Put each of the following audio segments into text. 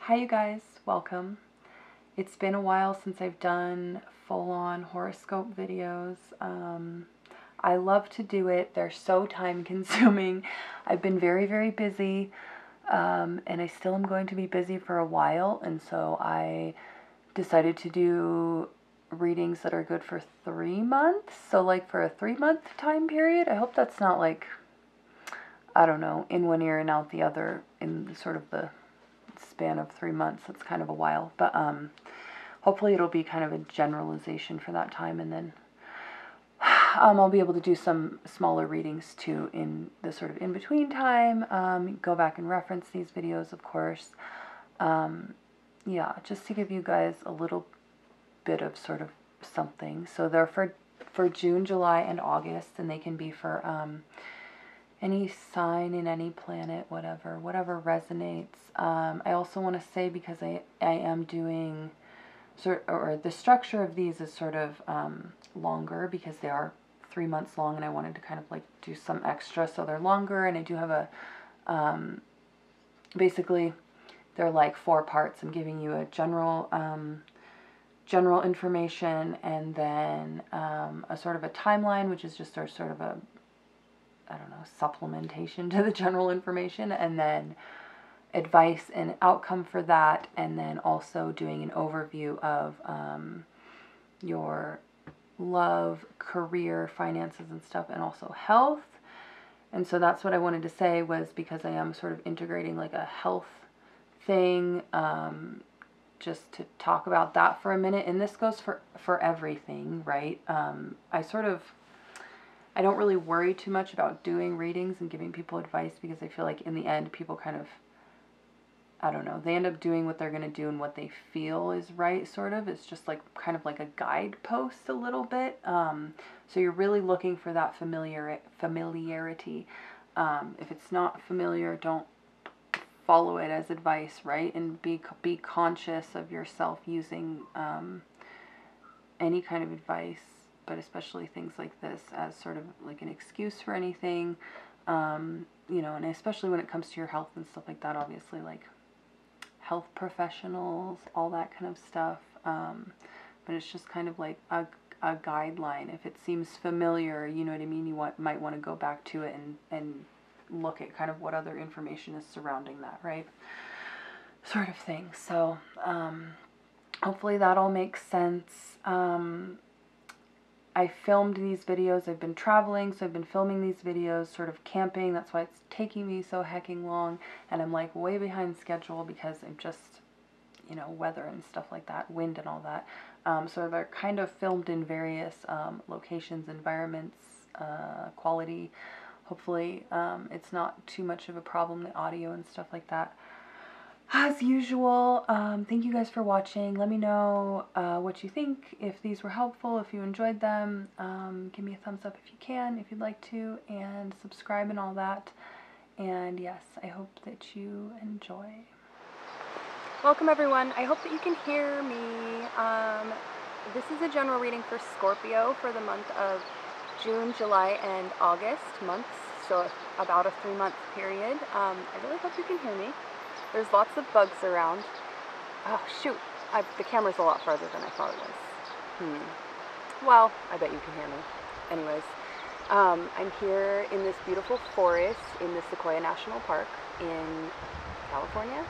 Hi you guys, welcome. It's been a while since I've done full-on horoscope videos. I love to do it. They're so time consuming. I've been very busy, and I still am going to be busy for a while, and so I decided to do readings that are good for 3 months. So like for a 3-month time period. I hope that's not like, I don't know, in one ear and out the other in sort of the span of 3 months. That's kind of a while, but hopefully it'll be kind of a generalization for that time, and then I'll be able to do some smaller readings too in the sort of in-between time. Go back and reference these videos, of course. Yeah, just to give you guys a little bit of sort of something. So they're for June, July, and August, and they can be for any sign in any planet, whatever resonates. I also want to say, because I am doing or the structure of these is sort of longer because they are 3 months long, and I wanted to kind of like do some extra, so they're longer. And I do have a basically they're like 4 parts. I'm giving you a general information, and then a sort of a timeline, which is just sort of a, I don't know, supplementation to the general information, and then advice and outcome for that, and then also doing an overview of your love, career, finances and stuff, and also health. And so that's what I wanted to say, was because I am sort of integrating like a health thing, just to talk about that for a minute. And this goes for everything, right? I don't really worry too much about doing readings and giving people advice, because I feel like in the end people kind of, I don't know, they end up doing what they're going to do and what they feel is right, sort of. It's just like kind of like a guidepost a little bit. So you're really looking for that familiarity. If it's not familiar, don't follow it as advice, right? And be conscious of yourself using any kind of advice, but especially things like this, as sort of like an excuse for anything, you know, and especially when it comes to your health and stuff like that, obviously, like health professionals, all that kind of stuff. But it's just kind of like a guideline. If it seems familiar, you know what I mean, you might want to go back to it and look at kind of what other information is surrounding that, right? Sort of thing. So hopefully that all makes sense. I filmed these videos. I've been traveling, so I've been filming these videos sort of camping. That's why it's taking me so hecking long, and I'm like way behind schedule because I'm just, you know, weather and stuff like that, wind and all that. So they're kind of filmed in various locations, environments, quality. Hopefully it's not too much of a problem, the audio and stuff like that. As usual, thank you guys for watching. Let me know what you think, if these were helpful, if you enjoyed them. Give me a thumbs up if you can, if you'd like to, and subscribe and all that. And yes, I hope that you enjoy. Welcome everyone. I hope that you can hear me. This is a general reading for Scorpio for the month of June, July, and August months, so about a 3-month period. I really hope you can hear me. There's lots of bugs around. Oh, shoot. The camera's a lot farther than I thought it was. Well, I bet you can hear me. Anyways, I'm here in this beautiful forest in the Sequoia National Park in California.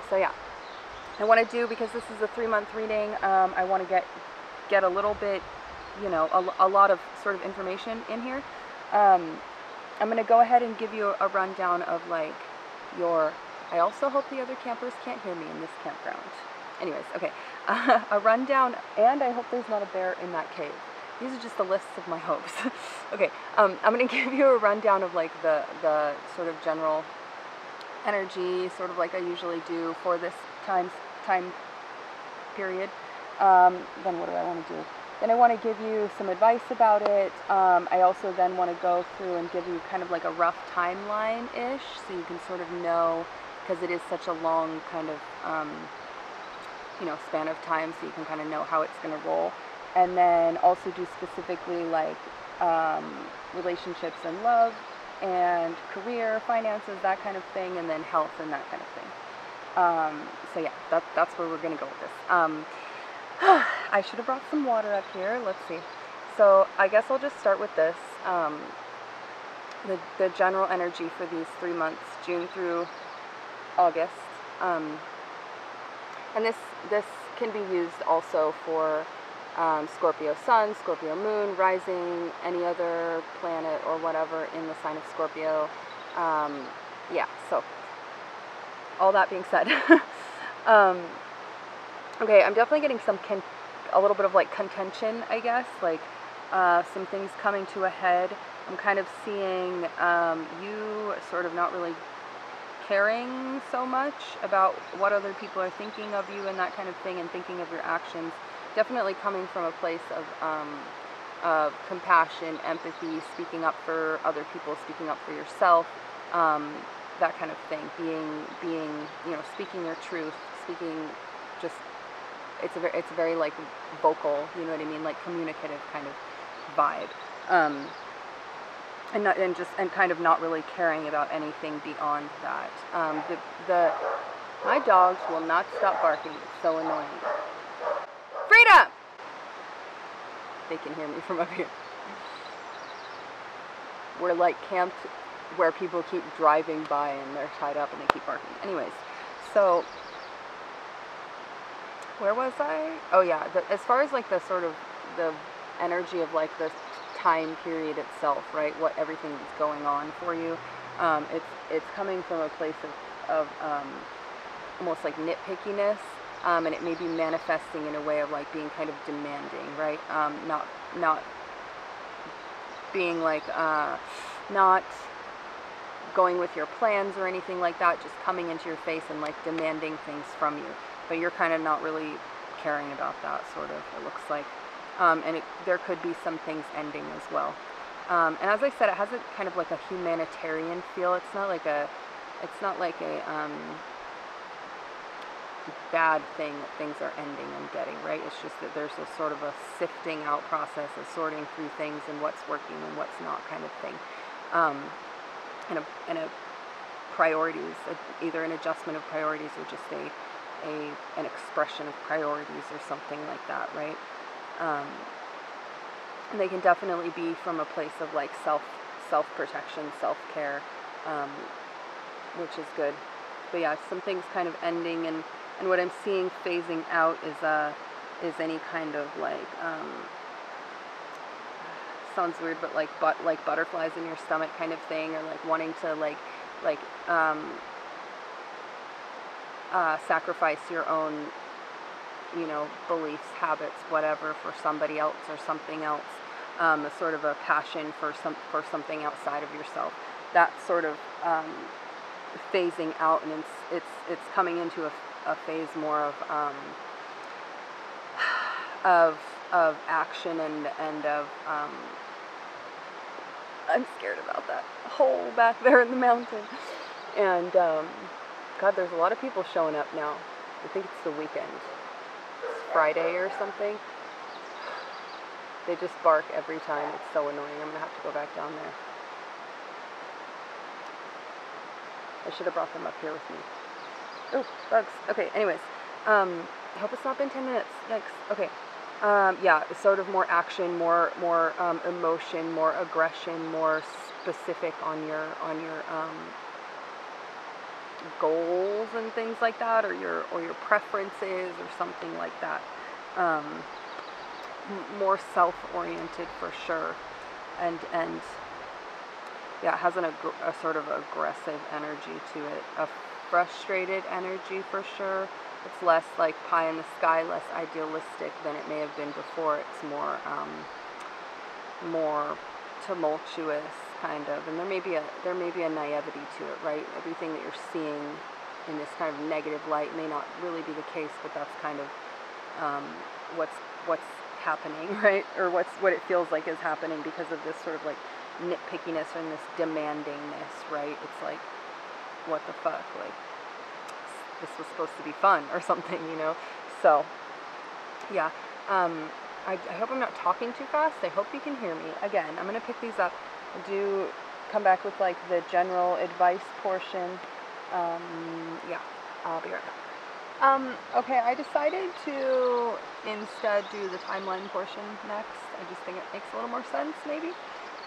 So yeah, I want to do, because this is a 3-month reading, I want to get a little bit, you know, a lot of sort of information in here. I'm going to go ahead and give you a rundown of like I also hope the other campers can't hear me in this campground. Anyways, okay, a rundown, and I hope there's not a bear in that cave. These are just the lists of my hopes. Okay, I'm going to give you a rundown of like the sort of general energy, sort of like I usually do for this time period. Then what do I want to do? Then I want to give you some advice about it. I also then want to go through and give you kind of like a rough timeline-ish, so you can sort of know, because it is such a long kind of, you know, span of time, so you can kind of know how it's going to roll. And then also do specifically like relationships and love, and career, finances, that kind of thing, and then health and that kind of thing. So yeah, that's where we're gonna go with this. I should have brought some water up here. Let's see. So I guess I'll just start with this. The general energy for these 3 months, June through August. And this can be used also for Scorpio Sun, Scorpio Moon, Rising, any other planet or whatever in the sign of Scorpio. Yeah, so all that being said, okay, I'm definitely getting a little bit of like contention, I guess, like some things coming to a head. I'm kind of seeing you sort of not really caring so much about what other people are thinking of you and that kind of thing, and thinking of your actions. Definitely coming from a place of compassion, empathy, speaking up for other people, speaking up for yourself, that kind of thing. Being, you know, speaking your truth, speaking just, it's a very like vocal, you know what I mean, like communicative kind of vibe. And kind of not really caring about anything beyond that. My dogs will not stop barking. It's so annoying. Frida! They can hear me from up here. We're like camped where people keep driving by and they're tied up and they keep barking. Anyways, so where was I? Oh yeah, as far as like the sort of the energy of like the time period itself, right? What everything is going on for you. It's coming from a place of almost like nitpickiness, and it may be manifesting in a way of like being kind of demanding, right? Not being like not going with your plans or anything like that, just coming into your face and like demanding things from you. But you're kind of not really caring about that, sort of, it looks like. And there could be some things ending as well. And as I said, it has a kind of like a humanitarian feel. It's not like a bad thing that things are ending and getting, right? It's just that there's a sort of a sifting out process, a sorting through things and what's working and what's not kind of thing. And a priorities, either an adjustment of priorities or just an expression of priorities or something like that, right? And they can definitely be from a place of like self-protection, self-care, which is good. But yeah, some things kind of ending, and what I'm seeing phasing out is any kind of like sounds weird, but like butterflies in your stomach kind of thing, or like wanting to like sacrifice your own, you know, beliefs, habits, whatever, for somebody else or something else. A sort of a passion for something outside of yourself. That sort of phasing out, and it's coming into a phase more of action and of I'm scared about that hole back there in the mountain. And God, there's a lot of people showing up now. I think it's the weekend. It's Friday or something. They just bark every time. It's so annoying. I'm gonna have to go back down there. I should have brought them up here with me. Oh, bugs. Okay, anyways. I hope it's not been 10 minutes. Yikes. Okay. Yeah, sort of more action, more emotion, more aggression, more specific on your goals and things like that, or your preferences or something like that. More self-oriented for sure, and yeah, it has a sort of aggressive energy to it, a frustrated energy for sure. It's less like pie in the sky, less idealistic than it may have been before. It's more tumultuous kind of, and there may be a naivety to it, right? Everything that you're seeing in this kind of negative light may not really be the case, but that's kind of what's happening, right? Or what it feels like is happening because of this sort of like nitpickiness and this demandingness, right? It's like, what the fuck, like, this was supposed to be fun or something, you know? So yeah, I hope I'm not talking too fast. I hope you can hear me. Again, I'm gonna pick these up and come back with like the general advice portion. Yeah, I'll be right back. Okay, I decided to instead do the timeline portion next. I just think it makes a little more sense, maybe.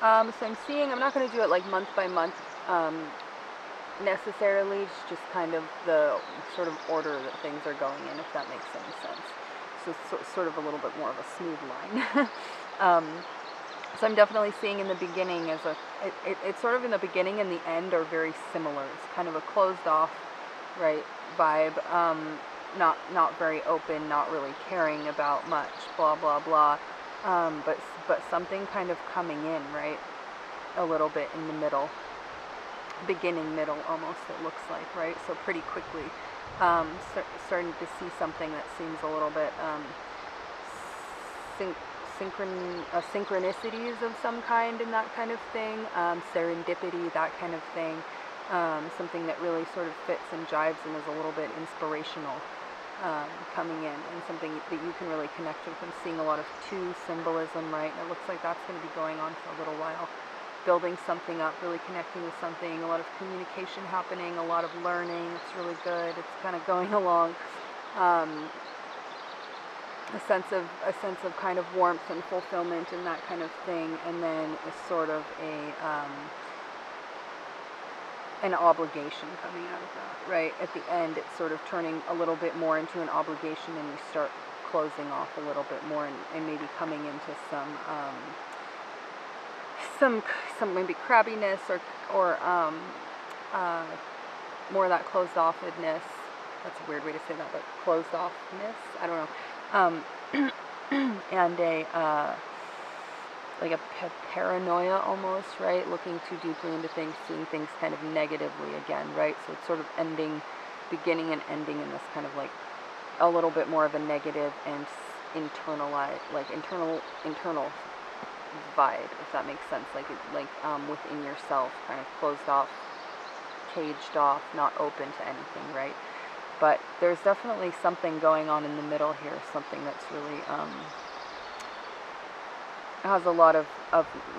So I'm seeing, I'm not going to do it like month by month necessarily, it's just kind of the sort of order that things are going in, if that makes any sense. So sort of a little bit more of a smooth line. So I'm definitely seeing in the beginning as it's sort of in the beginning and the end are very similar. It's kind of a closed off, right, vibe. Not very open, not really caring about much, blah blah blah. But something kind of coming in, right, a little bit in the middle, beginning middle almost. It looks like, right. So pretty quickly, starting to see something that seems a little bit synchronicities of some kind and that kind of thing, serendipity, that kind of thing, something that really sort of fits and jives and is a little bit inspirational coming in, and something that you can really connect with. I'm seeing a lot of two symbolism, right, and it looks like that's going to be going on for a little while, building something up, really connecting with something, a lot of communication happening, a lot of learning. It's really good. It's kind of going along. A sense of kind of warmth and fulfillment and that kind of thing, and then a sort of an obligation coming out of that, right? At the end, it's sort of turning a little bit more into an obligation, and you start closing off a little bit more, and maybe coming into some maybe crabbiness or more of that closed offedness. That's a weird way to say that, but closed offness. I don't know. And like a paranoia almost, right? Looking too deeply into things, seeing things kind of negatively again, right? So it's sort of beginning and ending in this kind of like a little bit more of a negative and internal vibe, if that makes sense. Like within yourself, kind of closed off, caged off, not open to anything, right? But there's definitely something going on in the middle here, something that's really has a lot of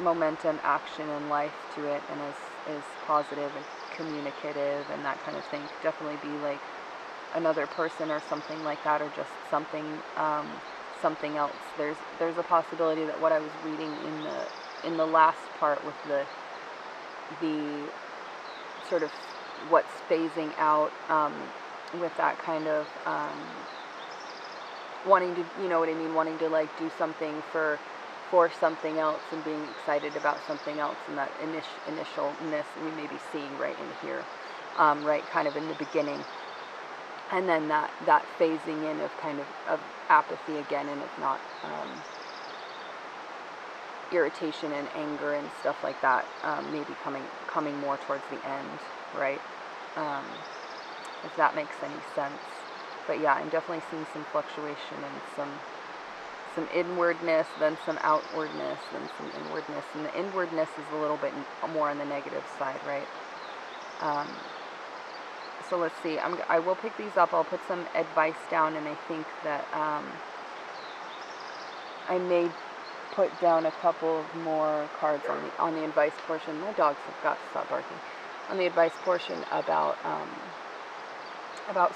momentum, action, and life to it, and is positive and communicative and that kind of thing. Could definitely be like another person or something like that, or just something else. There's a possibility that what I was reading in the last part with the sort of what's phasing out, with that kind of wanting to, you know what I mean, wanting to like do something for something else and being excited about something else, and that initialness we may be seeing right in here, right, kind of in the beginning, and then that phasing in of kind of apathy again, and if not irritation and anger and stuff like that, maybe coming more towards the end, right? If that makes any sense. But yeah, I'm definitely seeing some fluctuation and some inwardness, then some outwardness, then some inwardness, and the inwardness is a little bit more on the negative side, right? So let's see. I will pick these up. I'll put some advice down, and I think that I may put down a couple of more cards on the advice portion. My dogs have got to stop barking. On the advice portion about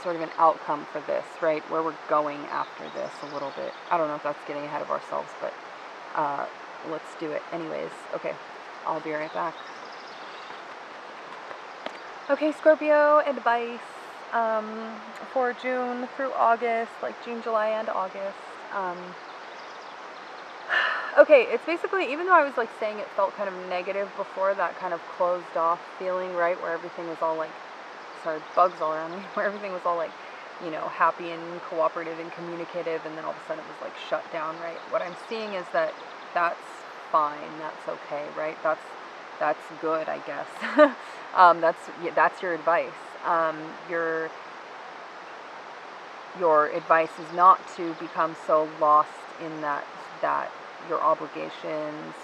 sort of an outcome for this, right? Where we're going after this a little bit. I don't know if that's getting ahead of ourselves, but let's do it anyways. Okay, I'll be right back. Okay, Scorpio, advice for June through August, like June, July, and August. Okay, it's basically, even though I was like saying it felt kind of negative before, that kind of closed off feeling, right? Where everything was all like, sorry, bugs all around me, where everything was all like, you know, happy and cooperative and communicative, and then all of a sudden it was like shut down, right? What I'm seeing is that that's fine, that's okay, right? That's good, I guess. That's your advice. Your advice is not to become so lost in that your obligations,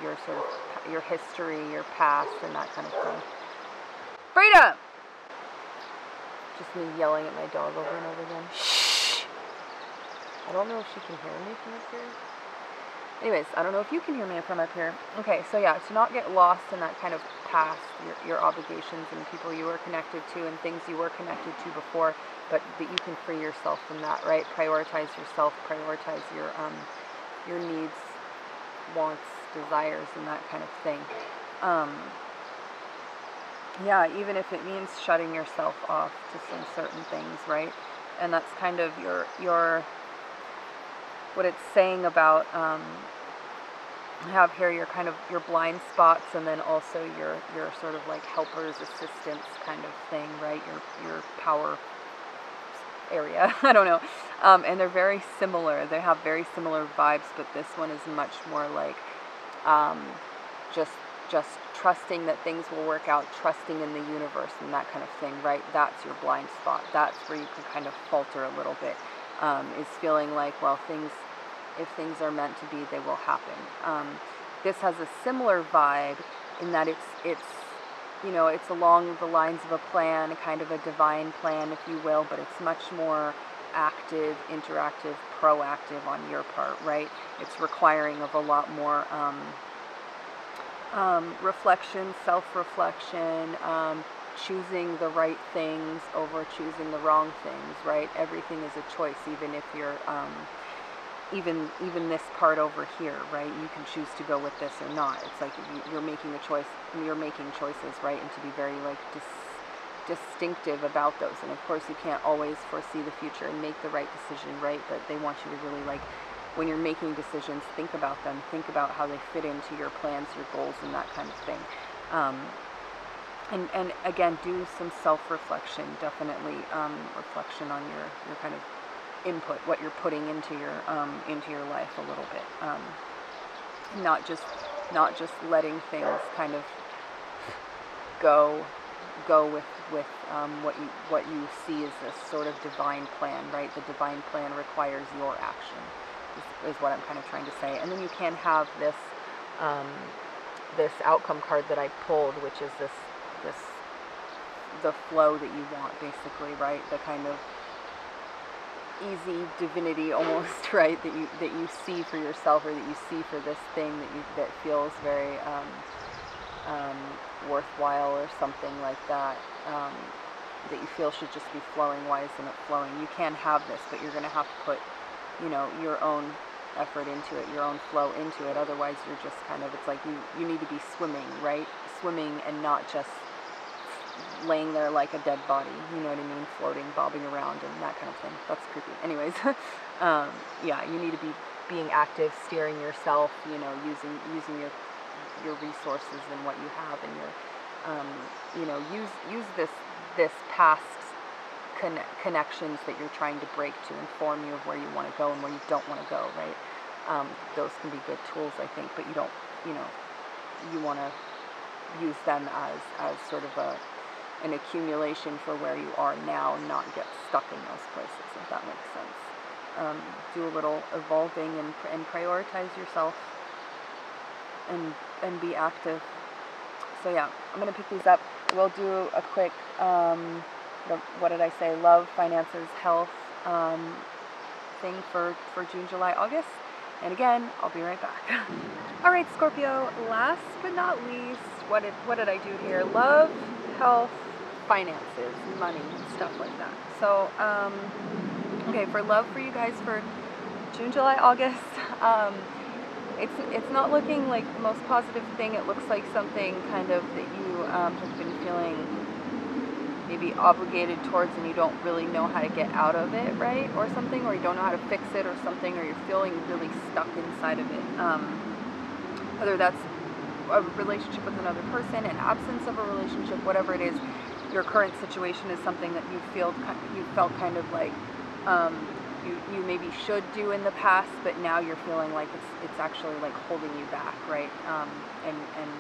your sort of your history, your past, and that kind of thing. Freedom! Just me yelling at my dog over and over again. Shh! I don't know if she can hear me from up here. Anyways, I don't know if you can hear me from up here. Okay, so yeah, to not get lost in that kind of past, your obligations and people you were connected to and things you were connected to before, but that you can free yourself from that, right? Prioritize yourself, prioritize your needs, wants, desires, and that kind of thing. Yeah, even if it means shutting yourself off to some certain things, right? And that's kind of your what it's saying about have here your kind of your blind spots, and then also your sort of like helpers, assistants kind of thing, right? Your power area. I don't know. And they're very similar. They have very similar vibes, but this one is much more like just trusting that things will work out, trusting in the universe and that kind of thing, right? That's your blind spot. That's where you can kind of falter a little bit, is feeling like, well, if things are meant to be, they will happen. This has a similar vibe in that it's you know, it's along the lines of a plan, kind of a divine plan, if you will, but it's much more active, interactive, proactive on your part, right? It's requiring of a lot more reflection, self-reflection, choosing the right things over choosing the wrong things, right? Everything is a choice, even if you're even this part over here, right? You can choose to go with this or not. It's like you're making a choice, you're making choices, right? And to be very like distinctive about those. And of course you can't always foresee the future and make the right decision, right? But they want you to really, like, when you're making decisions, think about them, think about how they fit into your plans, your goals, and that kind of thing. And again, do some self-reflection, definitely reflection on your kind of input, what you're putting into your life a little bit, not just letting things kind of go with what you see as this sort of divine plan, right? The divine plan requires your action, is what I'm kind of trying to say. And then you can have this this outcome card that I pulled, which is the flow that you want, basically, right? The kind of easy divinity almost, right, that you see for yourself, or that you see for this thing that feels very worthwhile, or something like that, that you feel should just be flowing. Why isn't it flowing? You can have this, but you're going to have to put, you know, your own effort into it, your own flow into it. Otherwise you're just kind of, it's like you need to be swimming, right? Swimming, and not just laying there like a dead body, you know what I mean? Floating, bobbing around, and that kind of thing. That's creepy. Anyways, yeah, you need to be being active, steering yourself, you know, using your resources and what you have, and your, you know, use this past connections that you're trying to break to inform you of where you want to go and where you don't want to go, right? Those can be good tools, I think, but you don't, you know, you want to use them as sort of an accumulation for where you are now, and not get stuck in those places, if that makes sense. Do a little evolving and prioritize yourself, and be active. So yeah, I'm going to pick these up. We'll do a quick, what did I say, love, finances, health thing for June, July, August. And again, I'll be right back. All right, Scorpio, last but not least, what did I do here? Love, health, finances, money, stuff like that. So, okay, for love for you guys for June, July, August, it's not looking like the most positive thing. It looks like something kind of that you have been feeling maybe obligated towards, and you don't really know how to get out of it, right? Or something, or you don't know how to fix it, or something, or you're feeling really stuck inside of it. Whether that's a relationship with another person, an absence of a relationship, whatever it is, your current situation is something that you felt kind of like you maybe should do in the past, but now you're feeling like it's actually like holding you back, right? And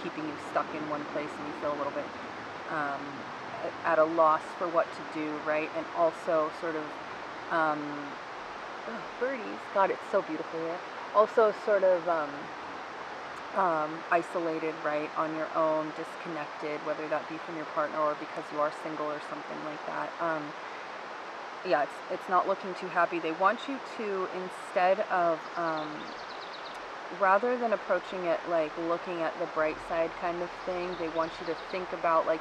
keeping you stuck in one place, and you feel a little bit at a loss for what to do, right? And also sort of birdies, God, it's so beautiful here. Also sort of isolated, right, on your own, disconnected, whether that be from your partner or because you are single or something like that. Yeah, it's not looking too happy. They want you to, instead of rather than approaching it like looking at the bright side kind of thing, they want you to think about like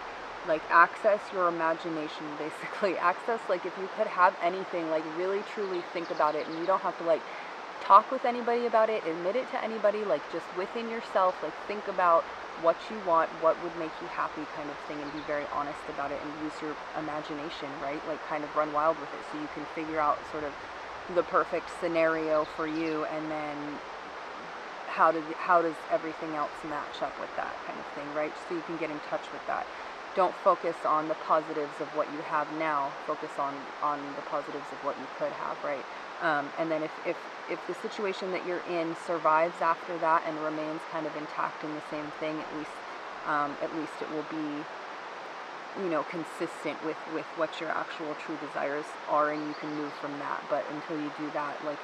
access your imagination, basically. Access, like if you could have anything, like really truly think about it, and you don't have to like talk with anybody about it, admit it to anybody, like just within yourself, like think about what you want, what would make you happy kind of thing, and be very honest about it, and use your imagination, right? Like kind of run wild with it so you can figure out sort of the perfect scenario for you, and then how does everything else match up with that kind of thing, right? So you can get in touch with that. Don't focus on the positives of what you have now. Focus on the positives of what you could have, right? And then if the situation that you're in survives after that and remains kind of intact in the same thing, at least it will be, you know, consistent with what your actual true desires are, and you can move from that. But until you do that, like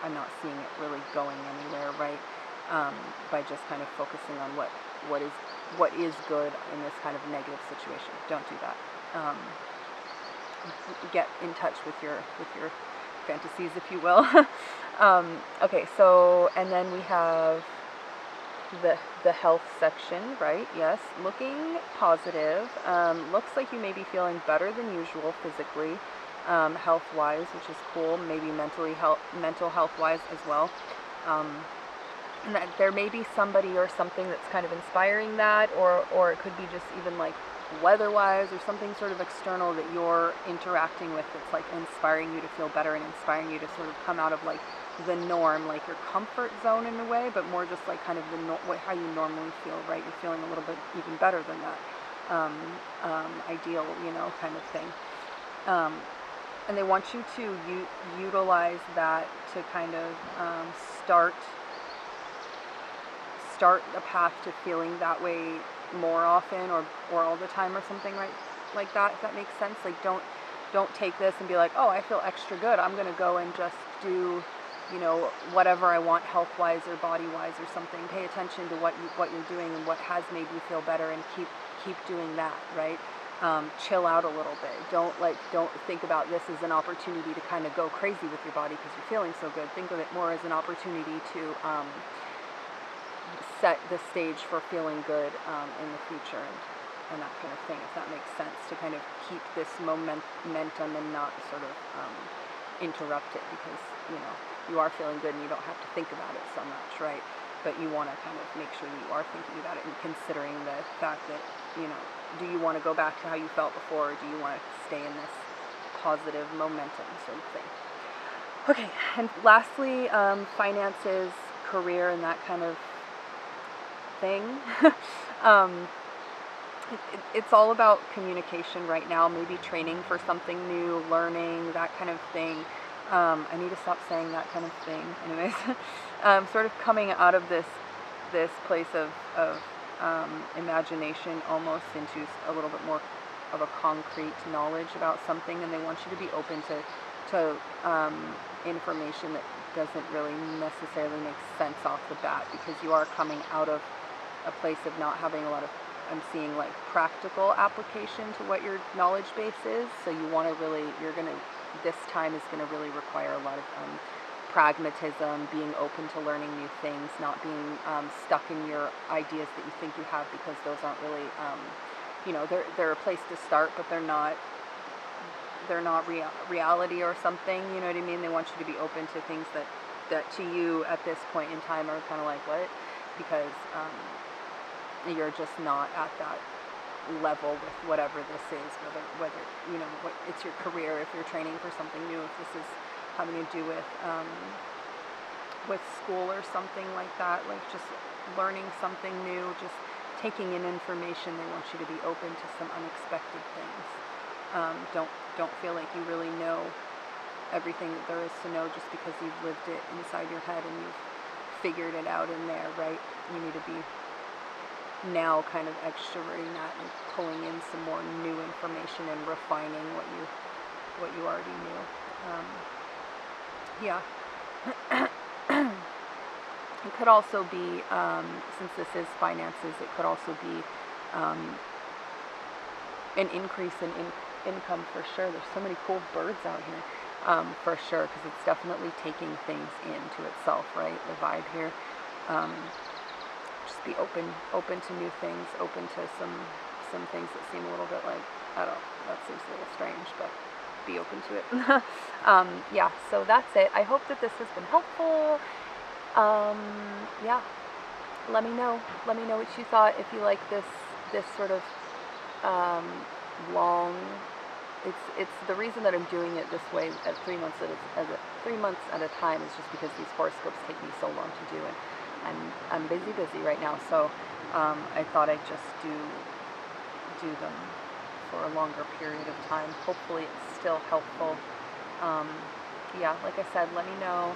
I'm not seeing it really going anywhere, right? By just kind of focusing on what is good in this kind of negative situation. Don't do that. Get in touch with your fantasies, if you will. Okay, so, and then we have the health section, right? Yes, looking positive. Looks like you may be feeling better than usual physically, health-wise, which is cool. Maybe mental health-wise as well. And that there may be somebody or something that's kind of inspiring that, or it could be just even like weather-wise or something sort of external that you're interacting with that's like inspiring you to feel better and inspiring you to sort of come out of like the norm, like your comfort zone in a way, but more just like kind of how you normally feel, right? You're feeling a little bit even better than that ideal, you know, kind of thing. And they want you to utilize that to kind of start a path to feeling that way more often or all the time or something, right? Like that, if that makes sense. Like don't take this and be like, oh, I feel extra good, I'm gonna go and just do, you know, whatever I want health-wise or body-wise or something. Pay attention to what you're doing and what has made you feel better, and keep doing that, right? Chill out a little bit. Don't think about this as an opportunity to kind of go crazy with your body because you're feeling so good. Think of it more as an opportunity to set the stage for feeling good in the future, and that kind of thing, if that makes sense, to kind of keep this momentum and not sort of interrupt it, because, you know, you are feeling good and you don't have to think about it so much, right? But you want to kind of make sure that you are thinking about it and considering the fact that, you know, do you want to go back to how you felt before, or do you want to stay in this positive momentum sort of thing? Okay, and lastly, finances, career, and that kind of thing. It's all about communication right now, maybe training for something new, learning, that kind of thing. I need to stop saying that kind of thing. Anyways, sort of coming out of this place of imagination almost into a little bit more of a concrete knowledge about something, and they want you to be open to information that doesn't really necessarily make sense off the bat, because you are coming out of a place of not having a lot of, I'm seeing like practical application to what your knowledge base is. So you want to really, this time is going to really require a lot of pragmatism, being open to learning new things, not being stuck in your ideas that you think you have, because those aren't really, you know, they're a place to start, but they're not reality or something, you know what I mean? They want you to be open to things that to you at this point in time are kind of like, what? Because you're just not at that level with whatever this is, whether you know, what it's your career, if you're training for something new, if this is having to do with school or something like that, like just learning something new, just taking in information. They want you to be open to some unexpected things. Don't feel like you really know everything that there is to know just because you've lived it inside your head and you've figured it out in there, right? You need to be now kind of extroverting that and pulling in some more new information and refining what you already knew. Yeah. It could also be, since this is finances, it could also be an increase in income for sure. There's so many cool birds out here, for sure, because it's definitely taking things into itself, right? The vibe here. just be open to new things, open to some things that seem a little bit like, I don't know, that seems a little strange, but be open to it. Yeah, so that's it. I hope that this has been helpful. Yeah, let me know what you thought, if you like this sort of long. It's the reason that I'm doing it this way at 3 months at a time is just because these horoscopes take me so long to do, and I'm busy right now. So I thought I'd just do them for a longer period of time. Hopefully it's still helpful. Yeah, like I said, let me know.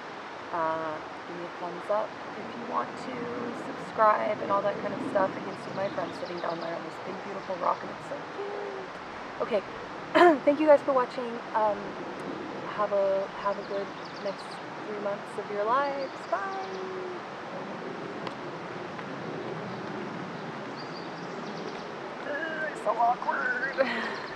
Give me a thumbs up if you want to, subscribe and all that kind of stuff. I can see my friend sitting down there on this big beautiful rock, and it's so cute. Okay, thank you guys for watching. Have a good next 3 months of your lives. Bye. So awkward.